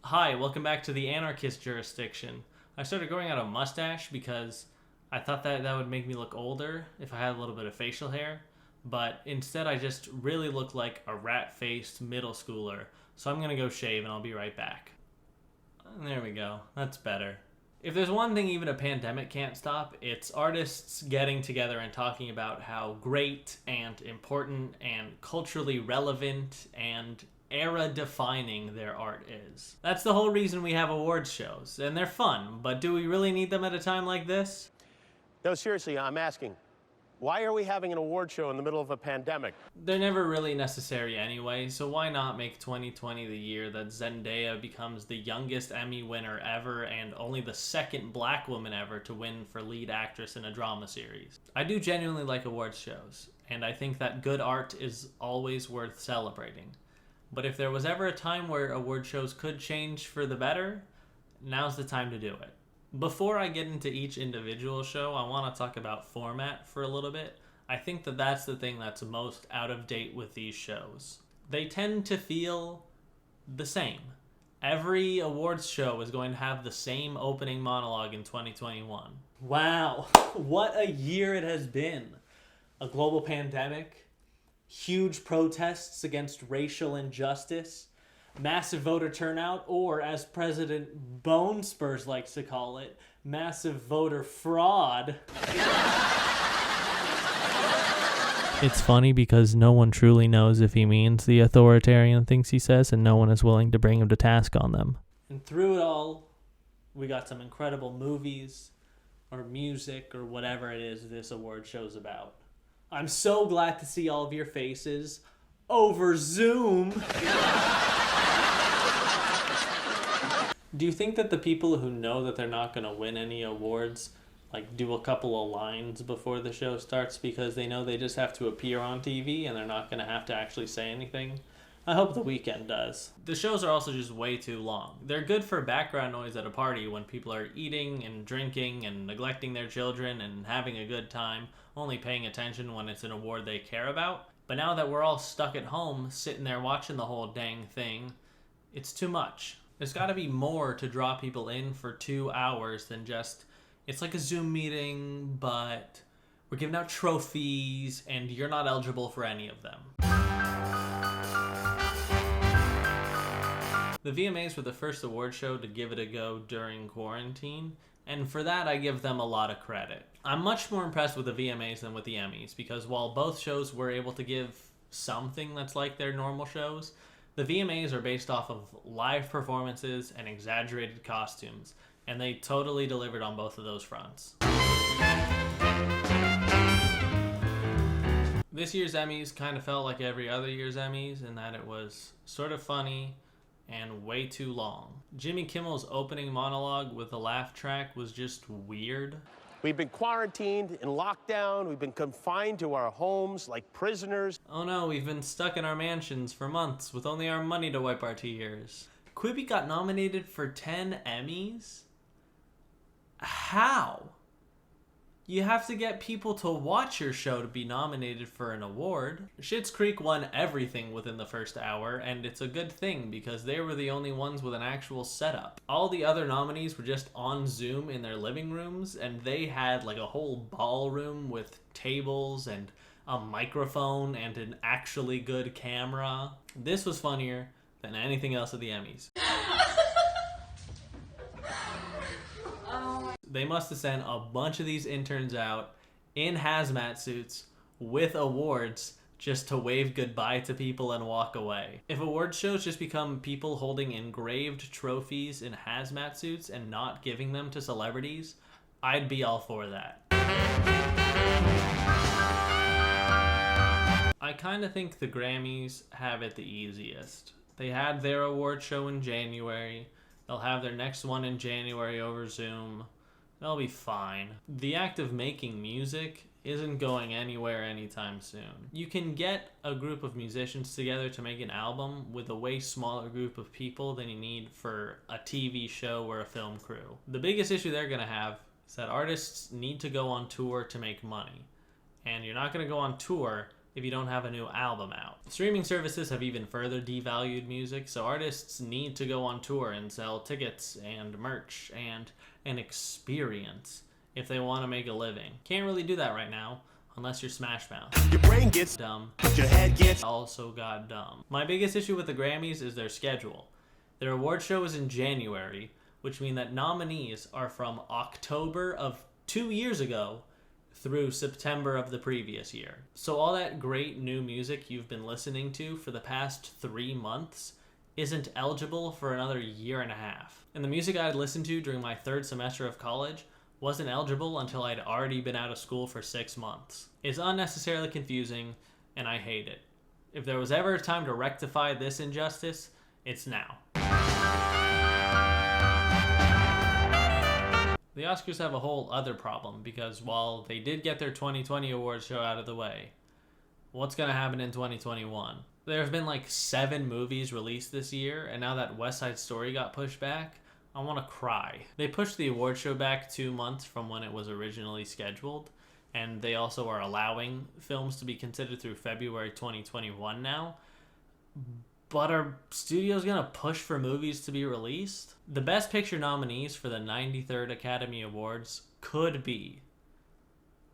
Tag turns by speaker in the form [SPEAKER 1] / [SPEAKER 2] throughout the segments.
[SPEAKER 1] Hi, welcome back to the anarchist jurisdiction. I started growing out a mustache because I thought that would make me look older if I had a little bit of facial hair, but instead I just really look like a rat-faced middle schooler, so I'm gonna go shave and I'll be right back. And there we go, that's better. If there's one thing even a pandemic can't stop, it's artists getting together and talking about how great and important and culturally relevant and era-defining their art is. That's the whole reason we have awards shows, and they're fun, but do we really need them at a time like this?
[SPEAKER 2] No, seriously, I'm asking, why are we having an award show in the middle of a pandemic?
[SPEAKER 1] They're never really necessary anyway, so why not make 2020 the year that Zendaya becomes the youngest Emmy winner ever and only the second black woman ever to win for lead actress in a drama series? I do genuinely like awards shows, and I think that good art is always worth celebrating. But if there was ever a time where award shows could change for the better, now's the time to do it. Before I get into each individual show, I want to talk about format for a little bit. I think that that's the thing that's most out of date with these shows. They tend to feel the same. Every awards show is going to have the same opening monologue in 2021. Wow, what a year it has been. A global pandemic, huge protests against racial injustice, massive voter turnout, or as President Bone Spurs likes to call it, massive voter fraud. It's funny because no one truly knows if he means the authoritarian things he says, and no one is willing to bring him to task on them. And through it all, we got some incredible movies, or music, or whatever it is this award show's about. I'm so glad to see all of your faces over Zoom. Do you think that the people who know that they're not going to win any awards do a couple of lines before the show starts because they know they just have to appear on TV and they're not going to have to actually say anything? I hope The Weeknd does. The shows are also just way too long. They're good for background noise at a party when people are eating and drinking and neglecting their children and having a good time, only paying attention when it's an award they care about. But now that we're all stuck at home, sitting there watching the whole dang thing, it's too much. There's got to be more to draw people in for 2 hours than just, it's like a Zoom meeting, but we're giving out trophies and you're not eligible for any of them. The VMAs were the first award show to give it a go during quarantine, and for that I give them a lot of credit. I'm much more impressed with the VMAs than with the Emmys, because while both shows were able to give something that's like their normal shows, the VMAs are based off of live performances and exaggerated costumes, and they totally delivered on both of those fronts. This year's Emmys kind of felt like every other year's Emmys in that it was sort of funny and way too long. Jimmy Kimmel's opening monologue with a laugh track was just weird.
[SPEAKER 2] We've been quarantined, in lockdown, we've been confined to our homes like prisoners.
[SPEAKER 1] Oh no, we've been stuck in our mansions for months with only our money to wipe our tears. Quibi got nominated for 10 Emmys? How? You have to get people to watch your show to be nominated for an award. Schitt's Creek won everything within the first hour, and it's a good thing because they were the only ones with an actual setup. All the other nominees were just on Zoom in their living rooms, and they had a whole ballroom with tables and a microphone and an actually good camera. This was funnier than anything else at the Emmys. They must have sent a bunch of these interns out in hazmat suits with awards just to wave goodbye to people and walk away. If award shows just become people holding engraved trophies in hazmat suits and not giving them to celebrities, I'd be all for that. I kind of think the Grammys have it the easiest. They had their award show in January. They'll have their next one in January over Zoom. They'll be fine. The act of making music isn't going anywhere anytime soon. You can get a group of musicians together to make an album with a way smaller group of people than you need for a TV show or a film crew. The biggest issue they're going to have is that artists need to go on tour to make money. And you're not going to go on tour if you don't have a new album out. Streaming services have even further devalued music, so artists need to go on tour and sell tickets and merch and an experience if they want to make a living. Can't really do that right now unless you're Smash Mouth.
[SPEAKER 2] Your brain gets
[SPEAKER 1] Dumb.
[SPEAKER 2] your head gets
[SPEAKER 1] Also got dumb. My biggest issue with the Grammys is their schedule. Their award show is in January, which means that nominees are from October of 2 years ago through September of the previous year. So all that great new music you've been listening to for the past 3 months isn't eligible for another year and a half. And the music I'd listened to during my 3rd semester of college wasn't eligible until I'd already been out of school for 6 months. It's unnecessarily confusing, and I hate it. If there was ever a time to rectify this injustice, it's now. The Oscars have a whole other problem because while they did get their 2020 awards show out of the way, what's going to happen in 2021? There have been like 7 movies released this year, and now that West Side Story got pushed back, I want to cry. They pushed the award show back 2 months from when it was originally scheduled, and they also are allowing films to be considered through February 2021 now. But are studios going to push for movies to be released? The Best Picture nominees for the 93rd Academy Awards could be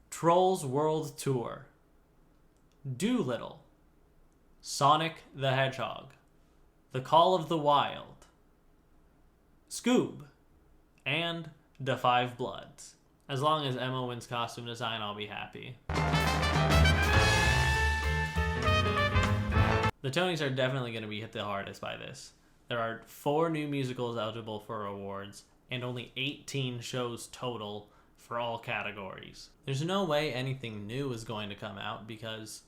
[SPEAKER 1] Trolls World Tour, Dolittle, Sonic the Hedgehog, The Call of the Wild, Scoob, and The Five Bloods. As long as Emma wins costume design, I'll be happy. The Tonys are definitely going to be hit the hardest by this. There are 4 new musicals eligible for awards, and only 18 shows total for all categories. There's no way anything new is going to come out because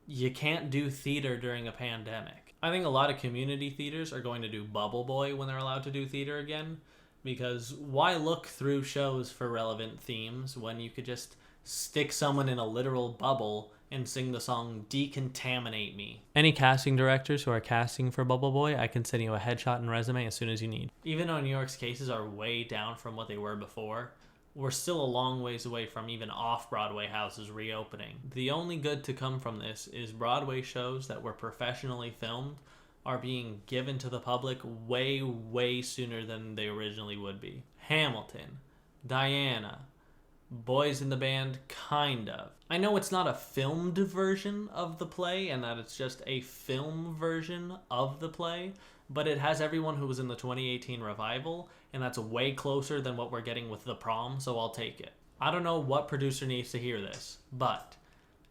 [SPEAKER 1] you can't do theater during a pandemic. I think a lot of community theaters are going to do Bubble Boy when they're allowed to do theater again, because why look through shows for relevant themes when you could just stick someone in a literal bubble and sing the song Decontaminate Me. Any casting directors who are casting for Bubble Boy, I can send you a headshot and resume as soon as you need. Even though New York's cases are way down from what they were before, we're still a long ways away from even off-Broadway houses reopening. The only good to come from this is Broadway shows that were professionally filmed are being given to the public way, way sooner than they originally would be. Hamilton, Diana, Boys in the Band, kind of. I know it's not a filmed version of the play and that it's just a film version of the play, but it has everyone who was in the 2018 revival, and that's way closer than what we're getting with The Prom, so I'll take it. I don't know what producer needs to hear this, but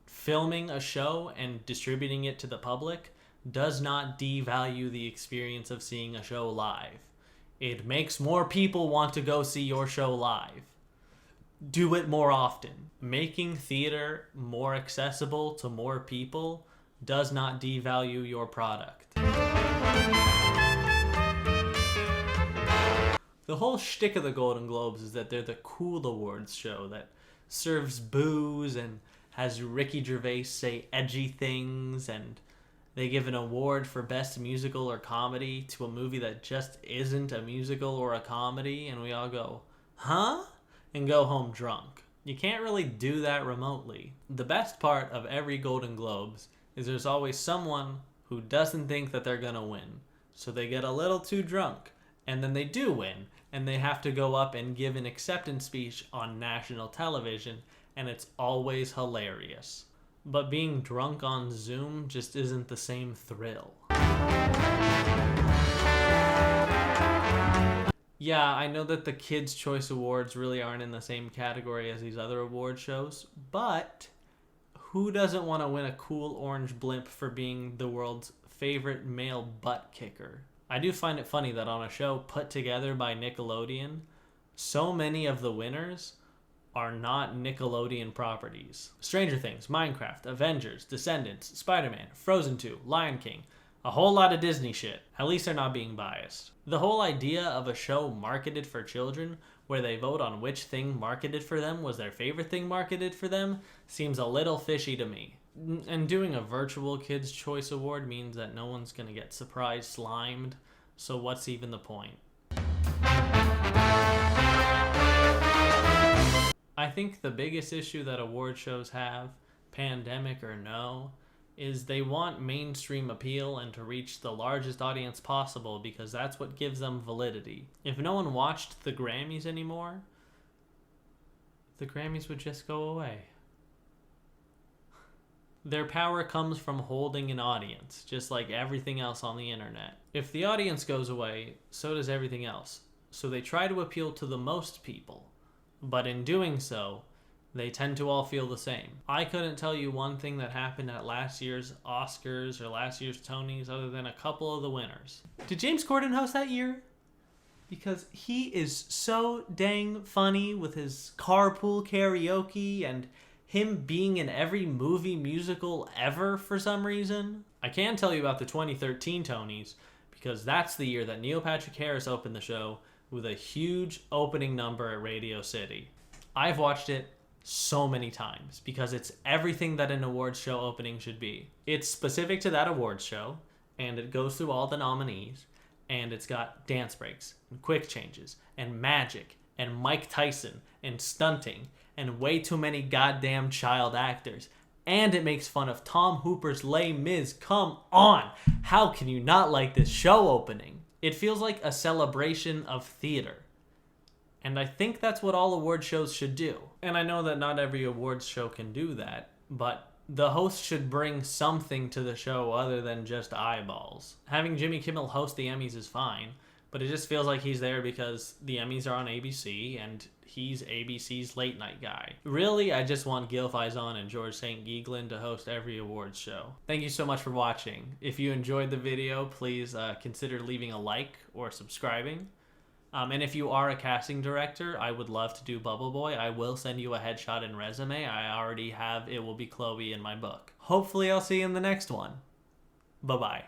[SPEAKER 1] filming a show and distributing it to the public does not devalue the experience of seeing a show live. It makes more people want to go see your show live. Do it more often. Making theater more accessible to more people does not devalue your product. The whole shtick of the Golden Globes is that they're the cool awards show that serves booze and has Ricky Gervais say edgy things, and they give an award for best musical or comedy to a movie that just isn't a musical or a comedy, and we all go, huh? And go home drunk. You can't really do that remotely. The best part of every Golden Globes is there's always someone who doesn't think that they're gonna win. So they get a little too drunk, and then they do win, and they have to go up and give an acceptance speech on national television, and it's always hilarious. But being drunk on Zoom just isn't the same thrill. Yeah, I know that the Kids' Choice Awards really aren't in the same category as these other award shows, but who doesn't want to win a cool orange blimp for being the world's favorite male butt kicker? I do find it funny that on a show put together by Nickelodeon, so many of the winners are not Nickelodeon properties. Stranger Things, Minecraft, Avengers, Descendants, Spider-Man, Frozen 2, Lion King, a whole lot of Disney shit. At least they're not being biased. The whole idea of a show marketed for children where they vote on which thing marketed for them was their favorite thing marketed for them seems a little fishy to me. And doing a virtual Kids' Choice Award means that no one's gonna get surprise slimed, so what's even the point? I think the biggest issue that award shows have pandemic or no, is they want mainstream appeal and to reach the largest audience possible because that's what gives them validity. If no one watched the Grammys anymore, the Grammys would just go away. Their power comes from holding an audience, just like everything else on the internet. If the audience goes away, so does everything else. So they try to appeal to the most people, but in doing so, they tend to all feel the same. I couldn't tell you one thing that happened at last year's Oscars or last year's Tonys other than a couple of the winners. Did James Corden host that year? Because he is so dang funny with his carpool karaoke and him being in every movie musical ever for some reason. I can tell you about the 2013 Tonys because that's the year that Neil Patrick Harris opened the show with a huge opening number at Radio City. I've watched it so many times because it's everything that an awards show opening should be. It's specific to that awards show, and it goes through all the nominees, and it's got dance breaks and quick changes and magic and Mike Tyson and stunting and way too many goddamn child actors. And it makes fun of Tom Hooper's Les Mis. Come on! How can you not like this show opening? It feels like a celebration of theater. And I think that's what all award shows should do. And I know that not every awards show can do that, but the host should bring something to the show other than just eyeballs. Having Jimmy Kimmel host the Emmys is fine, but it just feels like he's there because the Emmys are on ABC and he's ABC's late night guy. Really, I just want Gil Faison and George St. Geeglin to host every awards show. Thank you so much for watching. If you enjoyed the video, please consider leaving a like or subscribing. And if you are a casting director, I would love to do Bubble Boy. I will send you a headshot and resume. I already have It Will Be Chloe in my book. Hopefully I'll see you in the next one. Bye-bye.